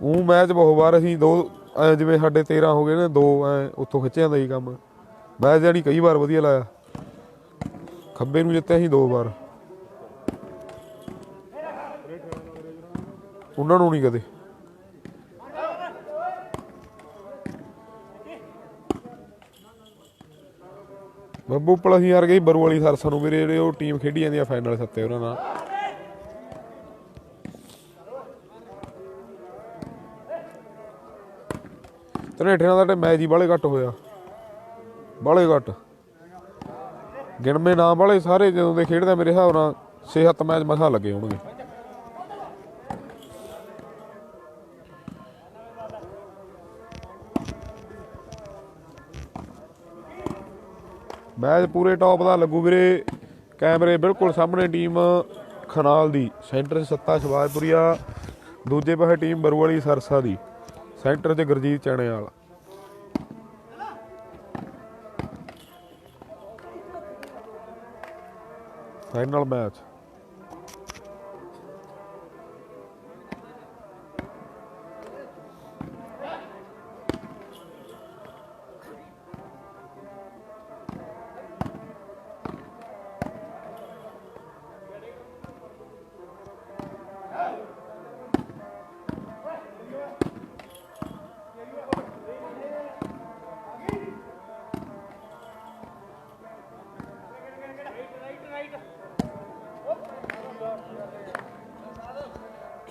ਉਹ ਮੈਚ ਬਹੁਤ ਵਾਰ ਅਸੀਂ ਦੋ ਜਿਵੇਂ ਸਾਡੇ 13 ਹੋ ਗਏ ਨੇ, ਦੋ ਉੱਥੋਂ ਖਿੱਚ ਜਾਂਦਾ ਸੀ ਕੰਮ। ਮੈਚ ਜਾਣੀ ਕਈ ਵਾਰ ਵਧੀਆ ਲਾਇਆ। ਖੱਬੇ ਨੂੰ ਜਿੱਤਿਆ ਸੀ 2 ਵਾਰ, ਉਹਨਾਂ ਨੂੰ ਨਹੀਂ ਕਦੇ। ਬੱਬੂ ਉੱਪਲ ਅਸੀਂ ਹਾਰ ਗਏ ਬਰੂ ਵਾਲੀ ਸਰਸਾ ਨੂੰ ਵੀਰੇ, ਜਿਹੜੇ ਉਹ ਟੀਮ ਖੇਡੀ ਜਾਂਦੀ ਆ ਫਾਈਨਲ ਸੱਤੇ ਉਹਨਾਂ ਨਾਲ। ਧਨੇਠੇ ਨਾਲ ਤਾਂ ਮੈਚ ਹੀ ਬਾਹਲੇ ਘੱਟ ਹੋਇਆ, ਬਾਹਲੇ ਘੱਟ ਗਿਣਵੇਂ ਨਾ ਬਾਹਲੇ ਸਾਰੇ। ਜਦੋਂ ਦੇ ਖੇਡਦਾ ਮੇਰੇ ਹਿਸਾਬ ਨਾਲ 6-7 ਮੈਚ ਮਸਾਂ ਲੱਗੇ ਹੋਣਗੇ। ਮੈਚ ਪੂਰੇ ਟੌਪ ਦਾ ਲੱਗੂ ਵੀਰੇ। ਕੈਮਰੇ ਬਿਲਕੁਲ ਸਾਹਮਣੇ ਟੀਮ ਖਨਾਲ ਦੀ, ਸੈਂਟਰ 'ਚ ਸੱਤਾ ਸ਼ਿਵਾਜਪੁਰੀਆ, ਦੂਜੇ ਪਾਸੇ ਟੀਮ ਬਰੂ ਵਾਲੀ ਸਰਸਾ ਦੀ, ਸੈਂਟਰ 'ਚ ਗੁਰਜੀਤ ਚੈਣੇਵਾਲ। ਫਾਈਨਲ ਮੈਚ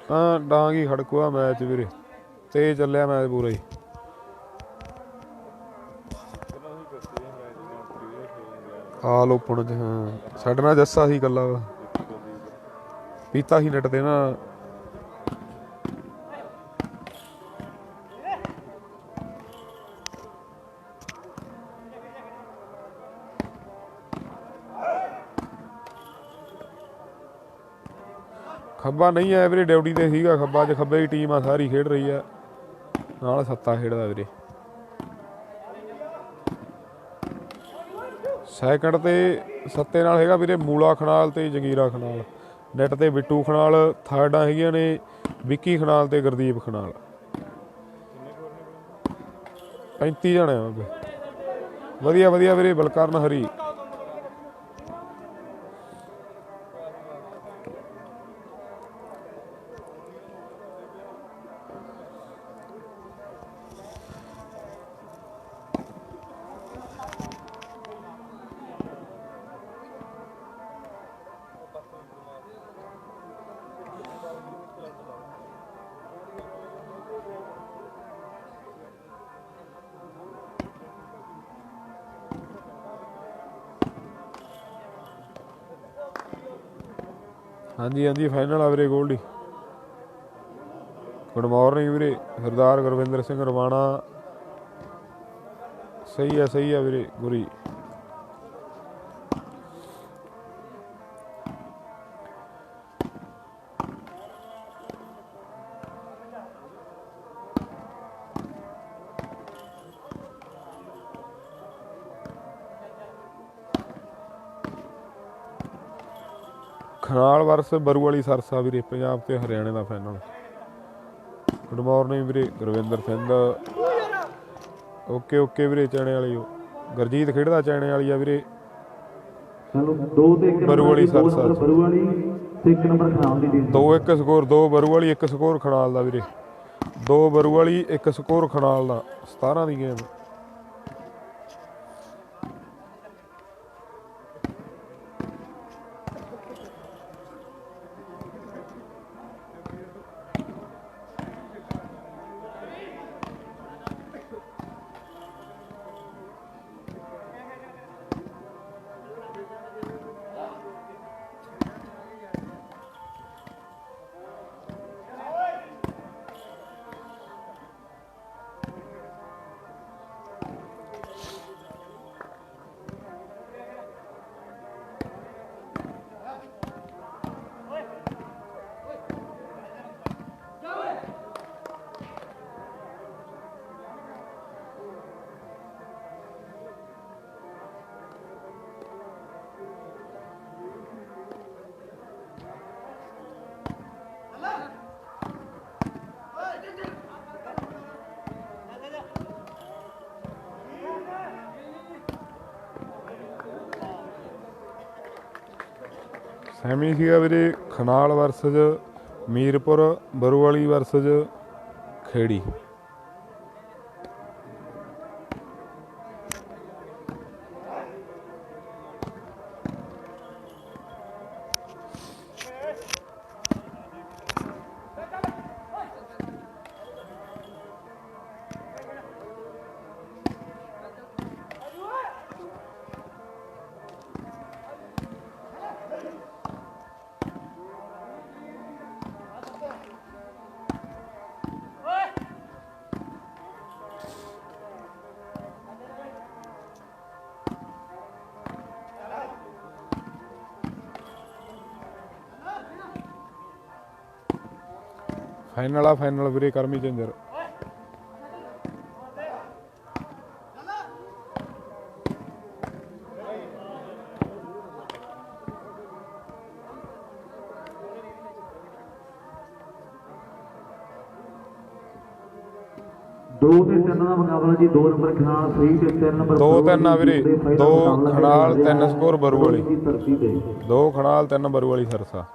ਹਾਂ ਡਾਂਗ ਹੀ ਖੜਕੂਆ ਮੈਚ ਵੀਰੇ, ਤੇ ਚੱਲਿਆ ਮੈਚ ਪੂਰਾ ਹੀ। ਆਲ ਓਪਨ 'ਚ ਹਾਂ ਸਾਡੇ ਨਾਲ ਜੱਸਾ ਸੀ ਇਕੱਲਾ, ਪੀਤਾ ਸੀ ਨੈਟ ਤੇ ਨਾ। ਖੱਬਾ ਨਹੀਂ ਆਇਆ ਵੀਰੇ, ਡਿਊਟੀ ਤੇ ਸੀਗਾ ਖੱਬਾ। ਅੱਜ ਖੱਬੇ ਦੀ ਟੀਮ ਆ ਸਾਰੀ ਖੇਡ ਰਹੀ ਆ, ਨਾਲ ਸੱਤਾ ਖੇਡਦਾ ਵੀਰੇ। ਸੈਕਿੰਡ ਤੇ ਸੱਤੇ ਨਾਲ ਹੈਗਾ ਵੀਰੇ ਮੂਲਾ ਖਨਾਲ ਤੇ ਜਗੀਰਾ ਖਨਾਲ। ਨੈਟ ਤੇ ਬਿੱਟੂ ਖਨਾਲ। ਥਰਡਾਂ ਹੈਗੀਆਂ ਨੇ ਵਿੱਕੀ ਖਨਾਲ ਤੇ ਗੁਰਦੀਪ ਖਨਾਲ। 35 ਜਣੇ ਆ। ਵਧੀਆ ਵਧੀਆ ਵੀਰੇ, ਬਲਕਰਨ ਹਰੀ। ਹਾਂਜੀ ਹਾਂਜੀ ਫਾਈਨਲ ਆ ਵੀਰੇ ਗੋਲਡੀ। ਗੁੱਡ ਮਾਰਨਿੰਗ ਵੀਰੇ, ਸਰਦਾਰ ਗੁਰਵਿੰਦਰ ਸਿੰਘ ਰਵਾਣਾ। ਸਹੀ ਆ ਵੀਰੇ ਗੁਰੀ। ਖਨਾਲ ਵਰਸ ਬਰੂ ਵਾਲੀ ਸਰਸਾ ਵੀਰੇ, ਪੰਜਾਬ ਤੇ ਹਰਿਆਣੇ ਦਾ ਫਾਈਨਲ। ਗੁੱਡ ਮਾਰਨਿੰਗ ਵੀਰੇ ਗੁਰਵਿੰਦਰ ਸਿੰਘ। ਓਕੇ ਵੀਰੇ। ਚੈਣੇ ਵਾਲੀ ਗੁਰਜੀਤ ਖੇਡਦਾ ਚੈਣੇ ਵਾਲੀ ਆ ਵੀਰੇ। ਬਰੂ ਵਾਲੀ ਸਰਸਾ 2-1 ਸਕੋਰ, 2 ਬਰੂ ਵਾਲੀ 1 ਸਕੋਰ ਖਨਾਲ ਦਾ ਵੀਰੇ। 2 ਬਰੂ ਵਾਲੀ 1 ਸਕੋਰ ਖਨਾਲ ਦਾ। 17 ਦੀ ਗੇਮ। ਸੈਮੀ ਸੀਗਾ ਵੀਰੇ ਖਨਾਲ ਵਰਸਜ ਮੀਰਪੁਰ, ਬਰੂਵਾਲੀ ਵਰਸਜ ਖੇੜੀ। फाइनल आ फाइनल वीरे करमी चेंजर। दो ते तीन का मुकाबला जी। 2 नंबर खनाल सही ते 3 नंबर 2-3 वीरे। 2 खनाल 3 स्कोर बरूवाली। 2 खनाल 3 बरूवाली सरसा।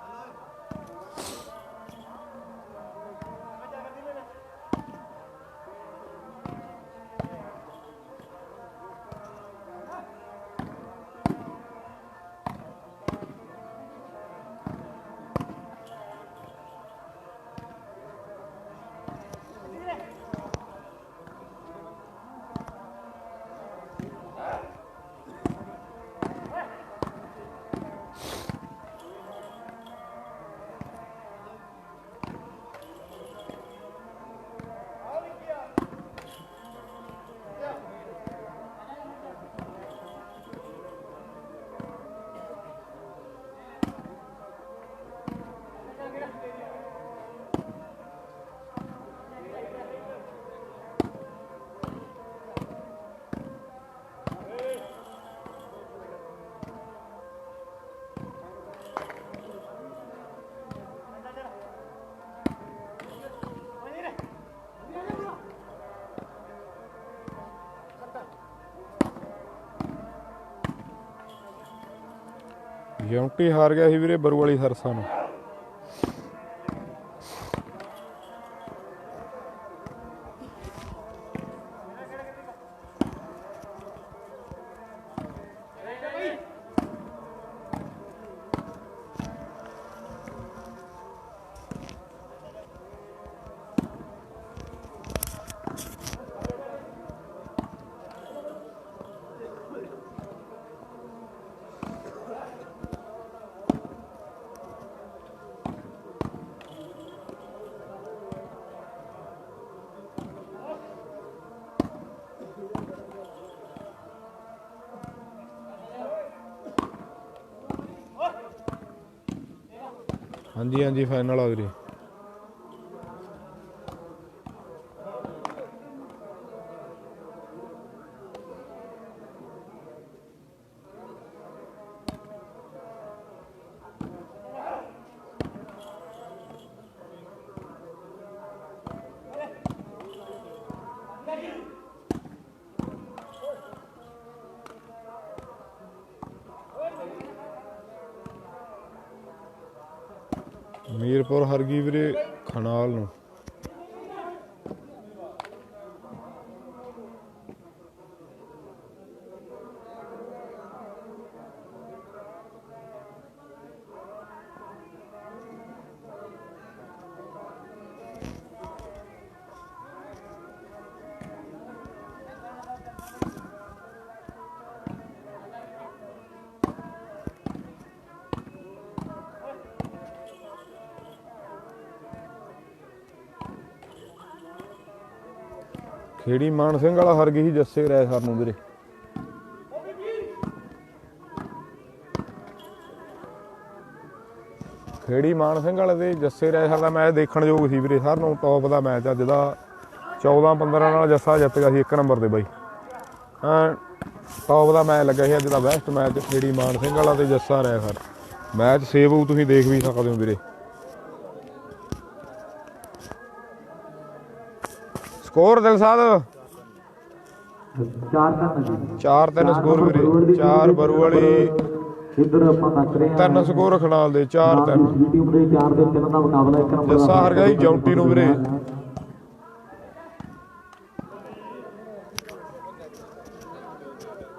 यूनिटी हार गया वीरे बरूवाली सरसा नूं। हाँ जी हाँ जी फाइनल आ वीरे। मीरपुर हर गई वीरे खनाल नूं। खेड़ी मान सिंह वाला हर गई जस्से राय सर नूं वीरे। खेड़ी मान सिंह वाले दे जस्से राय सर का मैच देखण योग सी वीरे। सर नूं टॉप का मैच अज दा 14-15 नाल जस्सा जित गया सी 1 नंबर ते बई। टॉप का मैच लग्या सी अज दा बेस्ट मैच खेड़ी मान सिंह वाला ते जस्सा राय सर। मैच सेव हो तुसीं देख भी सकदे हो वीरे। स्कोर दिलसाद 4-3 4-3 स्कोर वीरे। 4 बरूवाली ਇੱਧਰ ਆਪਾਂ ਤੱਕ ਰਹੇ ਹਾਂ 3 ਸਕੋਰ ਖਨਾਲ ਦੇ 4-3। ਟੀਮ ਦੇ 4 ਦੇ 3 ਦਾ ਮੁਕਾਬਲਾ 1 ਨੰਬਰ ਜੱਸਾ ਹਾਰ ਗਿਆ ਜੀ ਜੌਂਟੀ ਨੂੰ ਵੀਰੇ।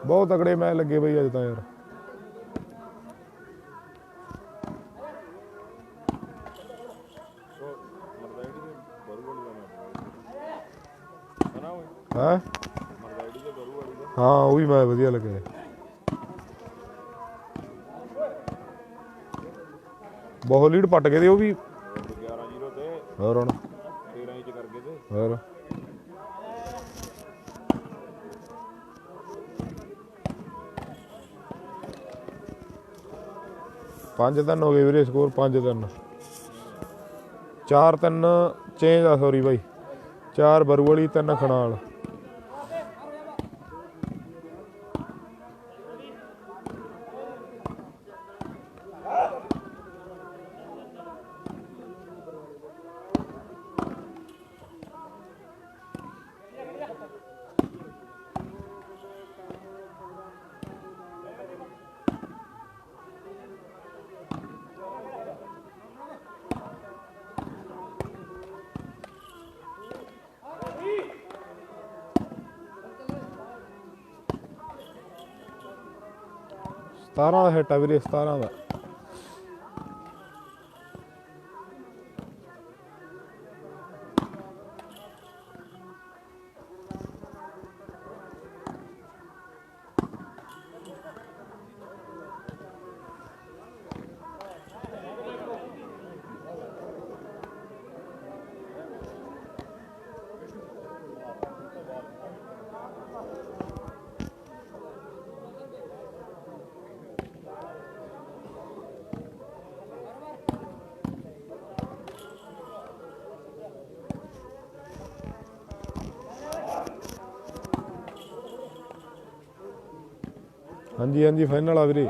ਬਹੁਤ ਤਗੜੇ ਮੈਚ ਲੱਗੇ ਬਈ ਅੱਜ ਤਾਂ ਯਾਰ। ਹੈ ਹਾਂ ਉਹ ਵੀ ਮੈਂ ਵਧੀਆ ਲੱਗਿਆ। ਬਹੁਤ ਲੀਡ ਪੱਟ ਗਏ ਤੇ ਉਹ ਵੀ 11-0 ਤੇ ਹੋਰ ਹੁਣ 13 ਇੰਚ ਕਰ ਗਏ ਤੇ ਹੋਰ 5-3 ਹੋ ਗਏ ਵੀਰੇ ਸਕੋਰ 5-3 4-3 ਚੇਂਜ ਆ ਸੌਰੀ ਬਾਈ 4 ਬਰੂ ਵਾਲੀ 3 ਖਨਾਲ। ਸਤਾਰਾਂ ਦਾ ਹਿੱਟ ਆ ਵੀਰੇ 17 ਦਾ। ਹਾਂਜੀ ਹਾਂਜੀ ਫਾਈਨਲ ਆ ਵੀਰੇ।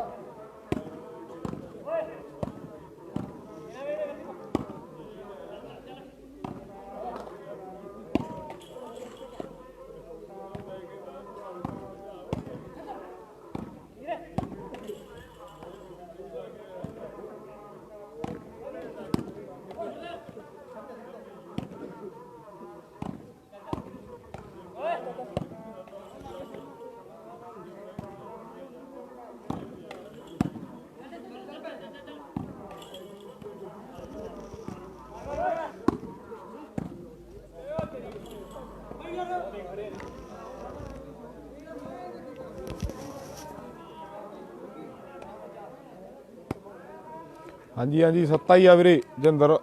ਹਾਂਜੀ ਹਾਂਜੀ 7 ਹੀ ਆ ਵੀਰੇ ਜਿੰਦਰ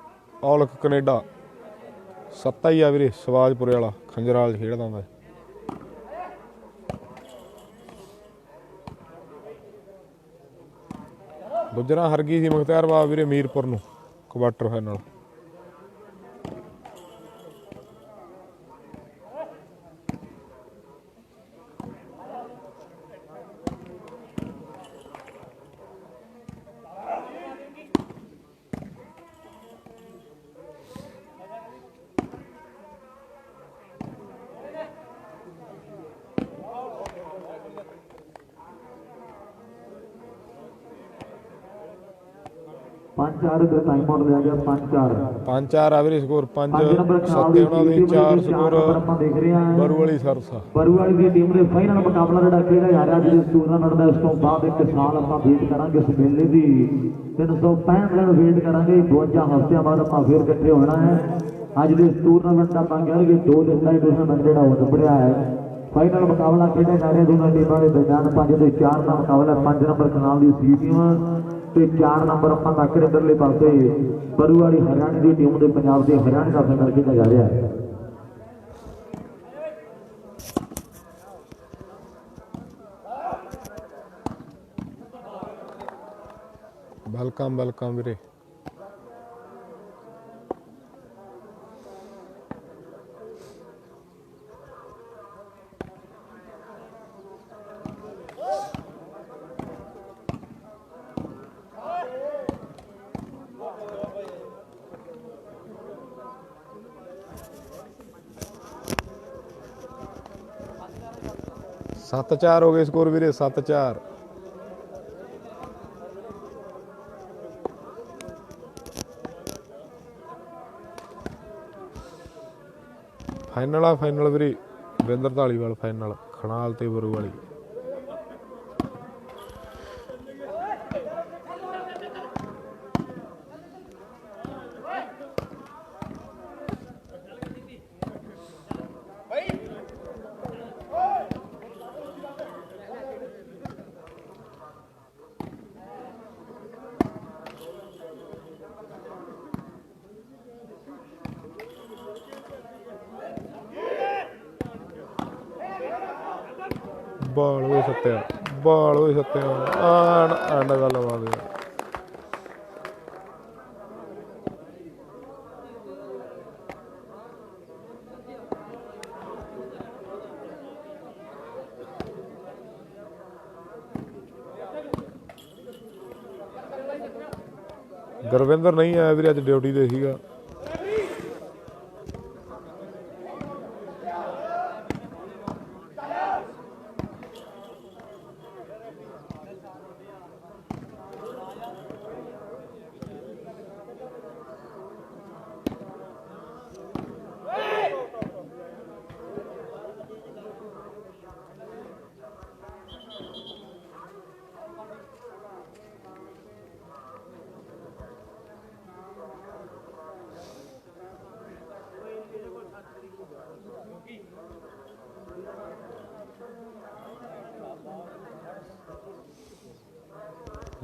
ਔਲਖ ਕੈਨੇਡਾ 7 ਹੀ ਆ ਵੀਰੇ ਸਵਾਜਪੁਰੇ ਵਾਲਾ ਖੰਜਰਾਲ ਖੇਡਦਾ ਹੁੰਦਾ। ਗੁਜਰਾਂ ਹਰ ਗਈ ਸੀ ਮੁਖਤਿਆਰ ਬਾਬ ਵੀਰੇ ਮੀਰਪੁਰ ਨੂੰ ਕੁਆਟਰ ਫਾਈਨਲ। ਪੰਜ ਚਾਰ ਦਾ ਟਾਈਮ ਆਊਟ ਲਿਆ ਗਿਆ 5-4 ਆ ਵੀਰੇ ਸਕੋਰ 5-7 ਉਹਨਾਂ ਦੇ 4 ਸਕੋਰ ਆਪਾਂ ਦੇਖ ਰਹੇ ਹਾਂ ਬਰੂ ਵਾਲੀ ਸਰਸਾ। ਬਰੂ ਵਾਲੀ ਦੀ ਟੀਮ ਦੇ ਫਾਈਨਲ ਮੁਕਾਬਲਾ ਜਿਹੜਾ ਖੇਡਿਆ ਜਾ ਰਿਹਾ ਜਿਹਦੇ ਟੂਰਨਾਮੈਂਟ ਦਾ ਇਸ ਤੋਂ ਬਾਅਦ ਇੱਕ ਸਾਲ ਆਪਾਂ ਵੇਟ ਕਰਾਂਗੇ ਇਸ ਮੇਲੇ ਦੀ 365 ਦਿਨ ਵੇਟ ਕਰਾਂਗੇ 52 ਹਫ਼ਤਿਆਂ ਬਾਅਦ ਆਪਾਂ ਫੇਰ ਇਕੱਠੇ ਹੋਣਾ ਹੈ। ਅੱਜ ਦੇ ਟੂਰਨਾਮੈਂਟ ਦਾ ਆਪਾਂ ਕਹਿ ਲਈਏ 2 ਦਿਨ ਦਾ ਟੂਰਨਾਮੈਂਟ ਜਿਹੜਾ ਹੋ ਨਿਬੜਿਆ ਹੈ। ਫਾਈਨਲ ਮੁਕਾਬਲਾ ਖੇਡਿਆ ਜਾ ਰਿਹਾ ਦੋਨਾਂ ਟੀਮਾਂ ਦੇ ਦਰਮਿਆਨ 5 ਦੇ 4 ਦਾ ਮੁਕਾਬਲਾ 5 ਨੰਬਰ ਕਨਾਲ ਦੀ ਸੀ ਟੀਮ ਤੇ 4 ਨੰਬਰ ਆਪਾਂ ਤੱਕ ਇਧਰਲੇ ਪਾਸੇ ਬਰੂ ਵਾਲੀ ਹਰਿਆਣੇ ਦੀ ਟੀਮ ਦੇ ਪੰਜਾਬ ਦੇ ਹਰਿਆਣੇ ਦਾ ਫਾਈਨਲ ਖੇਡਿਆ ਜਾ ਰਿਹਾ ਹੈ। ਵੈਲਕਮ ਵੀਰੇ। सत्त चार हो गए स्कोर वीरे 7-4। फाइनल आ फाइनल वीरे विंदर धालीवाल फाइनल खनाल ते बरू वाली। बाल होए सत्या एंड गल बात है। गुरविंदर नहीं आया वीरे अज ड्यूटी ते सीगा।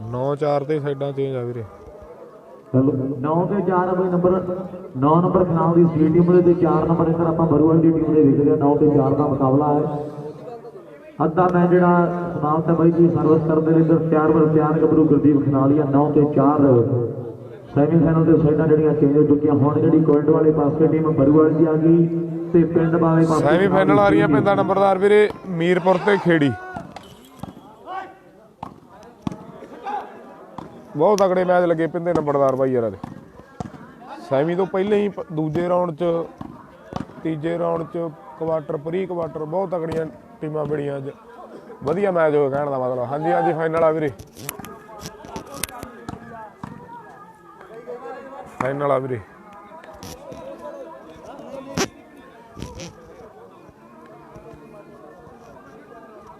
नौ चार ते साइडां चेंज आ वीरे। 9 ਤੇ 4 ਬਈ ਨੰਬਰ 9 ਨੰਬਰ ਖਨਾਲ ਦੀ ਸੀ ਟੀਮ ਦੇ ਤੇ 4 ਨੰਬਰ ਇੱਧਰ ਆਪਾਂ ਬਰੂਵਾਲ ਦੀ ਟੀਮ ਦੇ ਵੇਖਦੇ ਆ। 9 ਤੇ 4 ਦਾ ਮੁਕਾਬਲਾ ਹੈ। ਅੱਧਾ ਮੈਚ ਜਿਹੜਾ ਸਮਾਪਤ ਹੈ ਬਾਈ ਜੀ ਸਰਵਿਸ ਕਰਦੇ ਨੇ ਇੱਧਰ ਤਿਆਰ ਗੱਭਰੂ ਗੁਰਦੀਪ ਖਨਾਲੀਆ 9 ਤੇ 4 ਸੈਮੀਫਾਈਨਲ ਦੇ ਸਾਈਡਾਂ ਜਿਹੜੀਆਂ ਚੇਂਜ ਹੋ ਚੁੱਕੀਆਂ। ਹੁਣ ਜਿਹੜੀ ਕੋਇਲਡ ਵਾਲੇ ਪਾਸੇ ਟੀਮ ਬਰੂਵਾਲ ਦੀ ਆ ਗਈ ਤੇ ਪਿੰਡ ਵਾਲੇ ਪਾਸੇ ਸੈਮੀਫਾਈਨਲ ਆ ਰਹੀਆਂ ਪੈਂਦਾ ਨੰਬਰਦਾਰ ਵੀਰੇ ਮੀਰਪੁਰ ਤੇ ਖੇੜੀ। बहुत तगड़े मैच लगे पिंदे नंबरदार भाई यार सैमी तो पहले ही दूजे राउंड च तीजे राउंड च क्वार्टर प्री क्वार्टर बहुत तगड़ियां टीमां बड़ियां अज वधिया मैच हो कहने का मतलब। हाँ जी हाँ जी फाइनल आ वीरे फाइनल आ वीरे।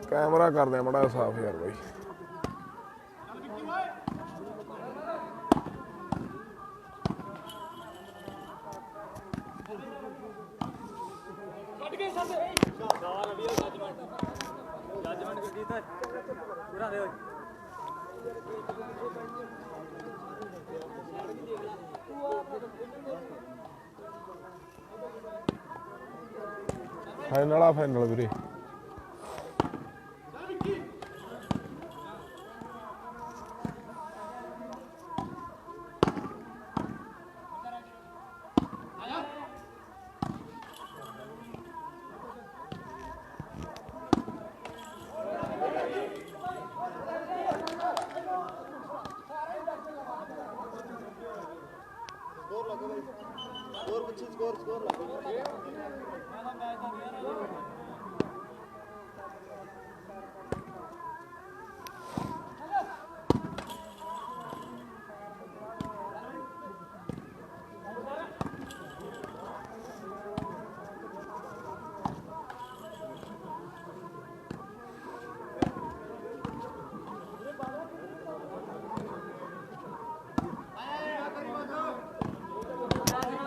कैमरा कर दें बड़ा साफ यार भाई। फाइनल आ फाइनल वीरे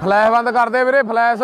फ्लैश बंद कर दे वीरे फ्लैश।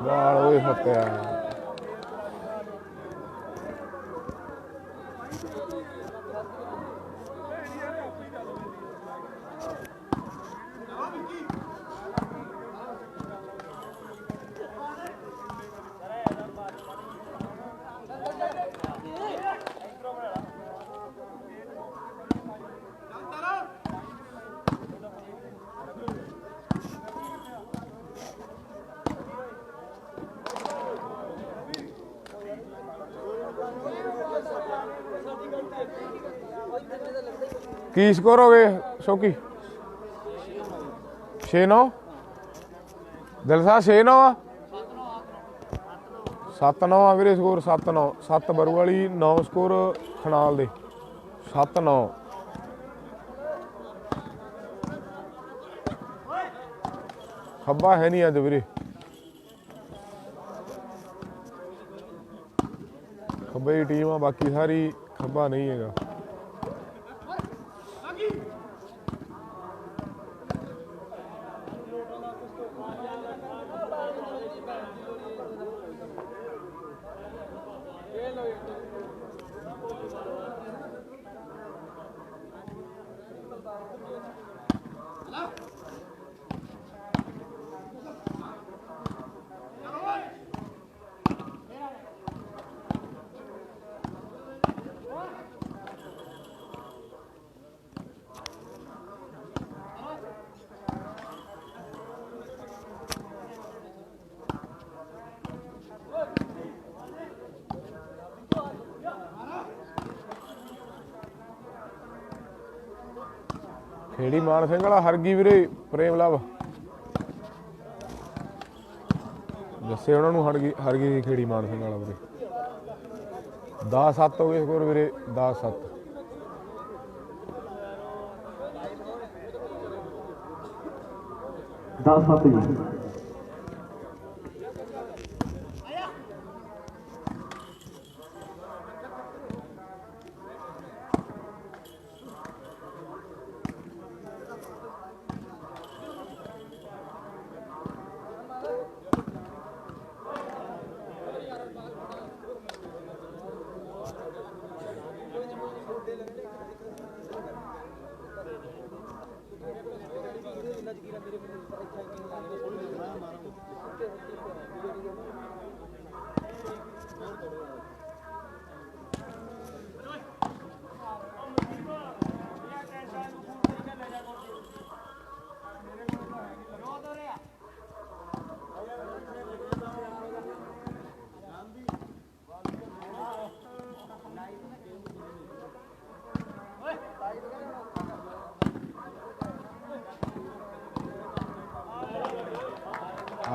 बाल होए सत्या ਕੀ ਸਕੋਰ ਹੋ ਗਏ ਸ਼ੌਕੀ? 6-9 ਦਿਲ ਸਾਹਿਬ 6-9 ਆ 7-9 ਆ ਵੀਰੇ ਸਕੋਰ 7-9 7 ਬਰੂ ਵਾਲੀ 9 ਸਕੋਰ ਖਨਾਲ ਦੇ 7-9 ਖੱਬਾ ਹੈ ਨਹੀਂ ਅੱਜ ਵੀਰੇ ਖੱਬੇ ਦੀ ਟੀਮ ਆ ਬਾਕੀ ਸਾਰੀ ਖੱਬਾ ਨਹੀਂ ਹੈਗਾ ਖੇੜੀ ਮਾਨ ਸਿੰਘ ਵਾਲਾ ਹਰ ਗਈ ਵੀਰੇ ਪ੍ਰੇਮ ਲਵ ਦੱਸੇ ਉਹਨਾਂ ਨੂੰ ਹਰ ਗਈ ਖੇੜੀ ਮਾਨ ਸਿੰਘ ਵਾਲਾ ਵੀਰੇ 10-7 ਹੋ ਗਏ ਸਕੋਰ ਵੀਰੇ 10-7 10-7 ਜੀ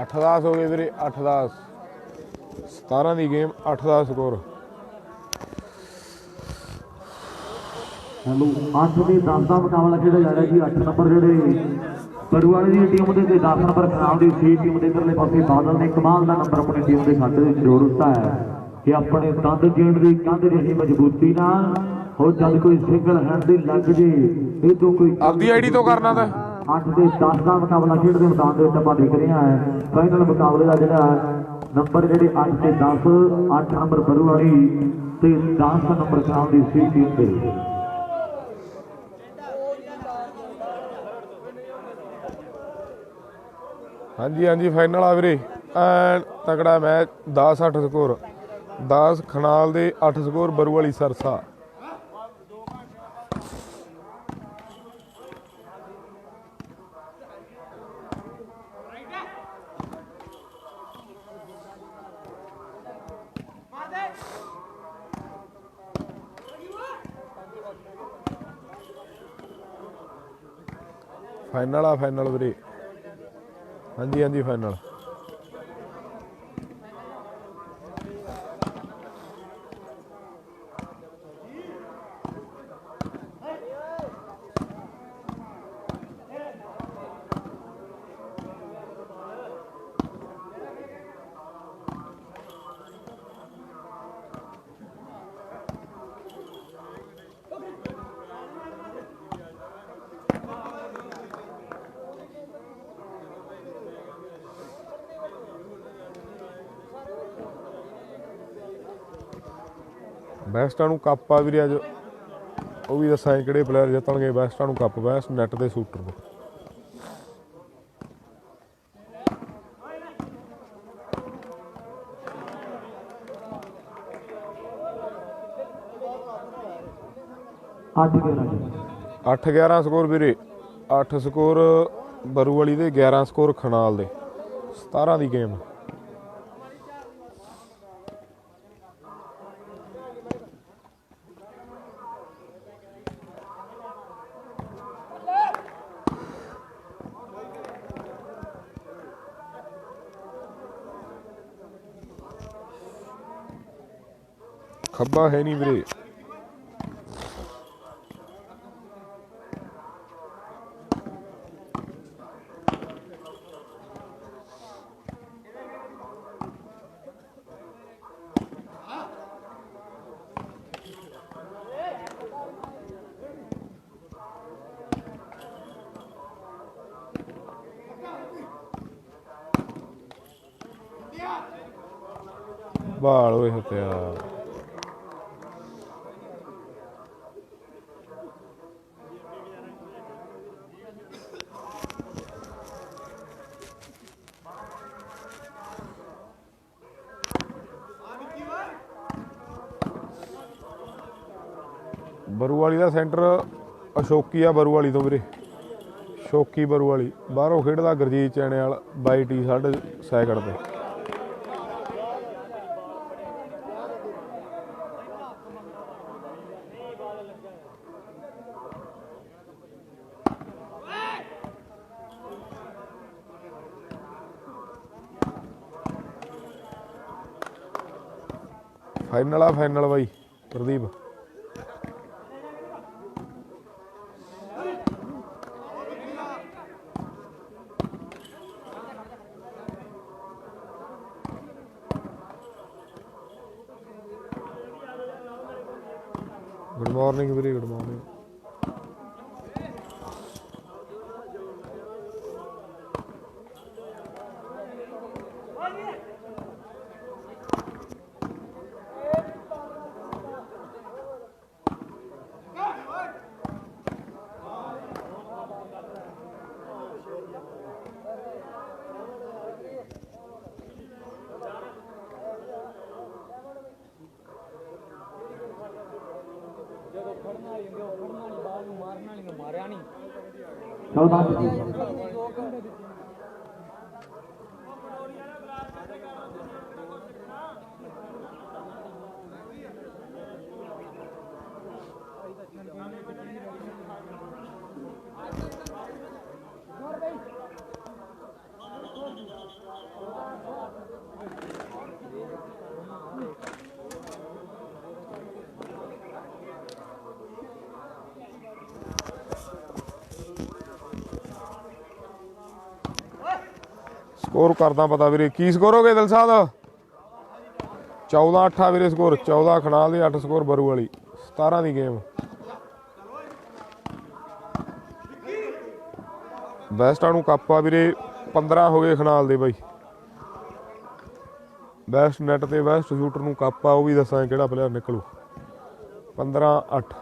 8-10 ਹੋ ਗਏ ਵੀਰੇ 8-10 17 ਦੀ ਗੇਮ 8-10 ਸਕੋਰ ਹੈਲੋ 8 ਦੇ 10 ਦਾ ਮੁਕਾਬਲਾ ਖੇਡਿਆ ਜਾ ਰਿਹਾ ਜੀ 8 ਨੰਬਰ ਜਿਹੜੇ ਬਰੂਵਾਲੇ ਦੀ ਟੀਮ ਦੇ ਤੇ 10 ਨੰਬਰ ਖਰਾਬ ਦੀ ਸੀ ਟੀਮ ਦੇ ਇਧਰਲੇ ਪਾਸੇ ਬਾਦਲ ਨੇ ਕਮਾਲ ਦਾ ਨੰਬਰ ਆਪਣੀ ਟੀਮ ਦੇ ਖਾਤੇ ਵਿੱਚ ਜੋੜ ਦਿੱਤਾ ਹੈ ਕਿ ਆਪਣੇ ਦੰਦ ਜੀਣ ਦੀ ਕੰਧ ਜਿਹੀ ਮਜ਼ਬੂਤੀ ਨਾਲ ਹੋ ਜਦ ਕੋਈ ਸਿੰਗਲ ਹੈਂਡ ਦੀ ਲੱਗ ਜੇ ਇਹ ਤੋਂ ਕੋਈ ਆਪਦੀ ਆਈਡੀ ਤੋਂ ਕਰਨਾ ਤਾਂ 8 ਦੇ 10 ਦਾ ਮੁਕਾਬਲਾ ਖੇਡਦੇ ਮੈਦਾਨ ਦੇ ਵਿੱਚ ਆਪਾਂ ਦੇਖ ਰਹੇ ਹਾਂ ਫਾਈਨਲ ਮੁਕਾਬਲੇ ਦਾ ਜਿਹੜਾ ਨੰਬਰ ਜਿਹੜੇ 8 ਤੇ 10 8 ਨੰਬਰ ਬਰੂਵਾਲੀ ਤੇ 10 ਨੰਬਰ ਖਰਾਬ ਦੀ ਸੀ ਟੀਮ ਦੇ ਹਾਂਜੀ ਫਾਈਨਲ ਆ ਵੀਰੇ ਐਨ ਤਕੜਾ ਮੈਚ 10-8 ਸਕੋਰ 10 ਖਨਾਲ ਦੇ 8 ਸਕੋਰ ਬਰੂ ਵਾਲੀ ਸਰਸਾ ਫਾਈਨਲ ਆ ਫਾਈਨਲ ਵੀਰੇ ਹਾਂਜੀ ਫਾਈਨਲ ਬੈਸਟਾਂ ਨੂੰ ਕੱਪ ਆ ਵੀਰੇ ਅੱਜ ਉਹ ਵੀ ਦੱਸਾਂ ਕਿਹੜੇ ਪਲੇਅਰ ਜਿੱਤਣਗੇ ਬੈਸਟਾਂ ਨੂੰ ਕੱਪ ਬੈਸਟ ਨੈੱਟ ਦੇ ਸ਼ੂਟਰ ਨੂੰ ਅੱਠ 11 ਸਕੋਰ ਵੀਰੇ 8 ਸਕੋਰ ਬਰੂ ਵਾਲੀ ਦੇ 11 ਸਕੋਰ ਖਨਾਲ ਦੇ 17 ਦੀ ਗੇਮ ਖੱਬਾ ਹੈ ਨਹੀਂ ਵੀਰੇ। ਬਾਲ ਹੋਏ ਹੱਤਿਆ। ਬਰੂਵਾਲੀ ਦਾ ਸੈਂਟਰ ਅਸ਼ੋਕੀ ਆ ਬਰੂਵਾਲੀ ਤੋਂ ਵੀਰੇ। ਸ਼ੋਕੀ ਬਰੂਵਾਲੀ ਬਾਹਰੋਂ ਖੇਡਦਾ ਗੁਰਜੀਤ ਚੈਣੇਵਾਲ ਬਾਈ ਟੀ ਸਾਡੇ ਸੈਕਿੰਡ ਤੇ। ਫਾਈਨਲ ਆ ਫਾਈਨਲ ਬਾਈ ਪ੍ਰਦੀਪ। ਗੁੱਡ ਮਾਰਨਿੰਗ ਵੀਰੇ, ਗੁੱਡ ਮਾਰਨਿੰਗ। ਸਕੋਰ ਕਰਦਾ ਪਤਾ ਵੀਰੇ। ਕੀ ਸਕੋਰ ਹੋ ਗਏ ਦਿਲ ਸਾਹਿਬ? 14-8 ਆ ਵੀਰੇ ਸਕੋਰ। 14 ਖਨਾਲ ਦੇ 8 ਸਕੋਰ ਬਰੂ ਵਾਲੀ। 17 ਦੀ ਗੇਮ। ਬੈਸਟਾਂ ਨੂੰ ਕੱਪ ਆ ਵੀਰੇ। 15 ਹੋ ਗਏ ਖਨਾਲ ਦੇ ਬਾਈ। ਬੈਸਟ ਨੈਟ ਤੇ ਬੈਸਟ ਸ਼ੂਟਰ ਨੂੰ ਕੱਪ ਆ, ਉਹ ਵੀ ਦੱਸਾਂ ਕਿਹੜਾ ਪਲੇਅਰ ਨਿਕਲੂ। 15-8।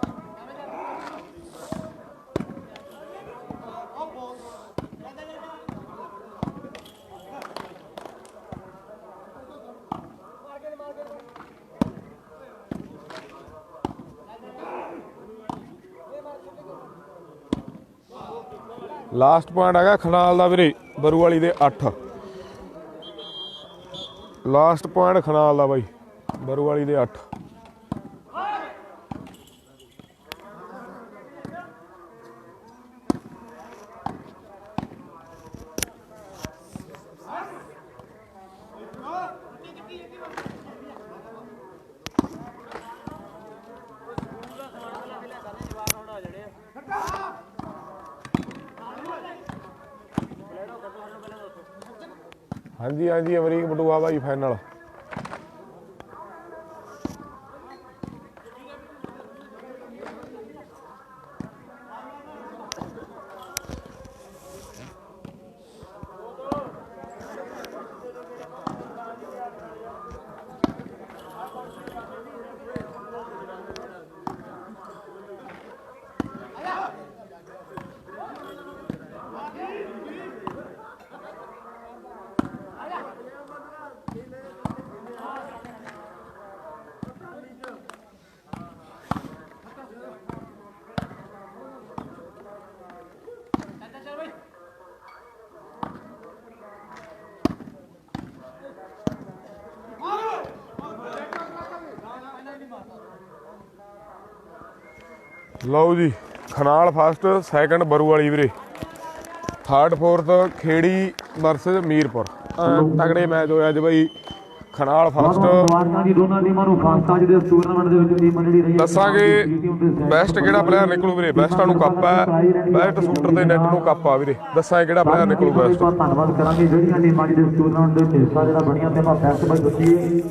ਲਾਸਟ ਪੁਆਇੰਟ ਹੈਗਾ ਖਨਾਲ ਦਾ ਵੀਰੇ ਬਰੂ ਵਾਲੀ ਦੇ 8। ਲਾਸਟ ਪੁਆਇੰਟ ਖਨਾਲ ਦਾ ਬਾਈ ਬਰੂ ਵਾਲੀ ਦੇ 8। ਹਾਂਜੀ ਹਾਂਜੀ ਅਮਰੀਕ ਬਟੂਆ ਭਾਈ ਫਾਈਨਲ। ਲਓ ਜੀ ਖਨਾਲ ਫਸਟ, ਸੈਕਿੰਡ ਬਰੂ ਵਾਲੀ ਵੀਰੇ, ਥਰਡ ਫੋਰਥ ਖੇੜੀ ਵਰਸਸ ਮੀਰਪੁਰ। ਤਗੜੇ ਮੈਚ ਹੋਏ ਅੱਜ ਬਾਈ। ਖਨਾਲ ਫਸਟ ਮੁਬਾਰਕਾਂ ਜੀ ਦੋਨਾਂ ਟੀਮਾਂ ਨੂੰ ਫਸਟ ਅੱਜ ਦੇ ਇਸ ਟੂਰਨਾਮੈਂਟ ਦੇ ਵਿੱਚ ਟੀਮ ਜਿਹੜੀ ਰਹੀ ਹੈ ਦੱਸਾਂਗੇ ਬੈਸਟ ਕਿਹੜਾ ਪਲੇਅਰ ਨਿਕਲੂ ਵੀਰੇ। ਬੈਸਟਾਂ ਨੂੰ ਕੱਪ ਹੈ, ਬੈਸਟ ਸ਼ੂਟਰ ਤੇ ਨੈਟ ਨੂੰ ਕੱਪ ਆ ਵੀਰੇ। ਦੱਸਾਂਗੇ ਕਿਹੜਾ ਪਲੇਅਰ ਨਿਕਲੂ ਬੈਸਟ। ਧੰਨਵਾਦ ਕਰਾਂਗੇ ਜਿਹੜੀਆਂ ਟੀਮਾਂ ਅੱਜ ਦੇ ਇਸ ਟੂਰਨਾਮੈਂਟ ਦੇ ਵਿੱਚ ਹਿੱਸਾ ਜਿਹੜਾ ਬਣੀਆਂ ਤੇ ਮੈਂ ਬੈਸਟ ਬਾਈ ਦੱਸੀਏ।